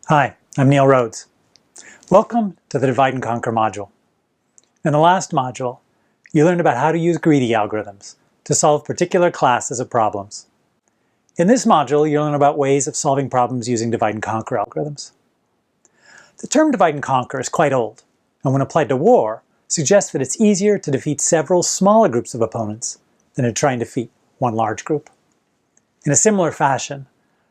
Hi, I'm Neil Rhodes. Welcome to the Divide and Conquer module. In the last module, you learned about how to use greedy algorithms to solve particular classes of problems. In this module, you'll learn about ways of solving problems using divide and conquer algorithms. The term divide and conquer is quite old, and when applied to war, suggests that it's easier to defeat several smaller groups of opponents than to try and defeat one large group. In a similar fashion,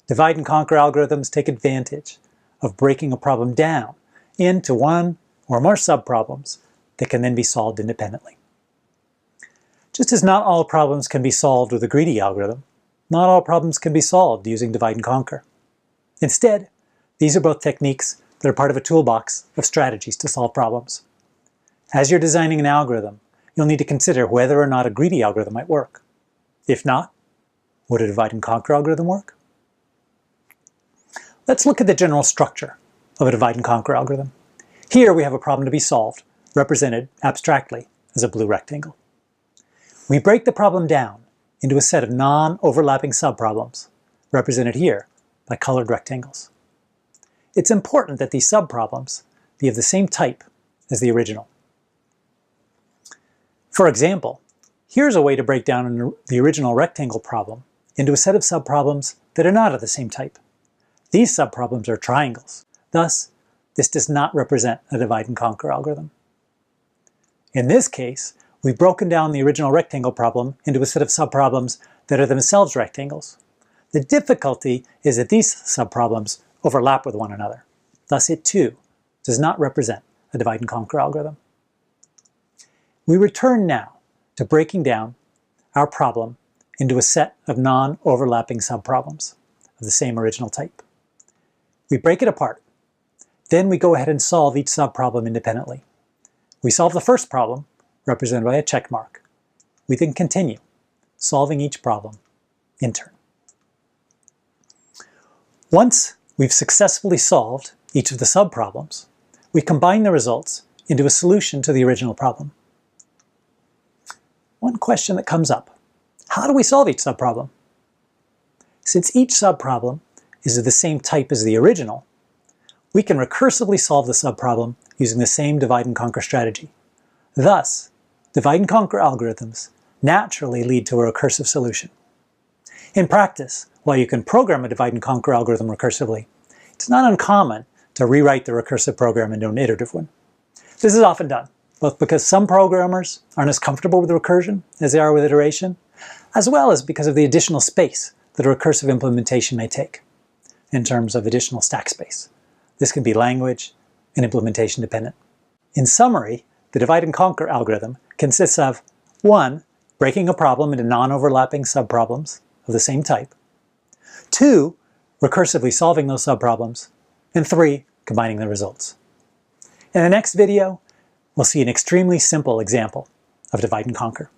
divide and conquer algorithms take advantage of breaking a problem down into one or more subproblems that can then be solved independently. Just as not all problems can be solved with a greedy algorithm, not all problems can be solved using divide and conquer. Instead, these are both techniques that are part of a toolbox of strategies to solve problems. As you're designing an algorithm, you'll need to consider whether or not a greedy algorithm might work. If not, would a divide and conquer algorithm work? Let's look at the general structure of a divide and conquer algorithm. Here we have a problem to be solved, represented abstractly as a blue rectangle. We break the problem down into a set of non-overlapping subproblems, represented here by colored rectangles. It's important that these subproblems be of the same type as the original. For example, here's a way to break down the original rectangle problem into a set of subproblems that are not of the same type. These subproblems are triangles. Thus, this does not represent a divide and conquer algorithm. In this case, we've broken down the original rectangle problem into a set of subproblems that are themselves rectangles. The difficulty is that these subproblems overlap with one another. Thus, it too does not represent a divide and conquer algorithm. We return now to breaking down our problem into a set of non-overlapping subproblems of the same original type. We break it apart. Then we go ahead and solve each subproblem independently. We solve the first problem, represented by a check mark. We then continue, solving each problem in turn. Once we've successfully solved each of the subproblems, we combine the results into a solution to the original problem. One question that comes up: how do we solve each subproblem? Since each subproblem is of the same type as the original, we can recursively solve the subproblem using the same divide and conquer strategy. Thus, divide and conquer algorithms naturally lead to a recursive solution. In practice, while you can program a divide and conquer algorithm recursively, it's not uncommon to rewrite the recursive program into an iterative one. This is often done, both because some programmers aren't as comfortable with recursion as they are with iteration, as well as because of the additional space that a recursive implementation may take in terms of additional stack space. This can be language and implementation dependent. In summary, the divide and conquer algorithm consists of 1. Breaking a problem into non-overlapping subproblems of the same type, 2. Recursively solving those subproblems, and 3. Combining the results. In the next video, we'll see an extremely simple example of divide and conquer.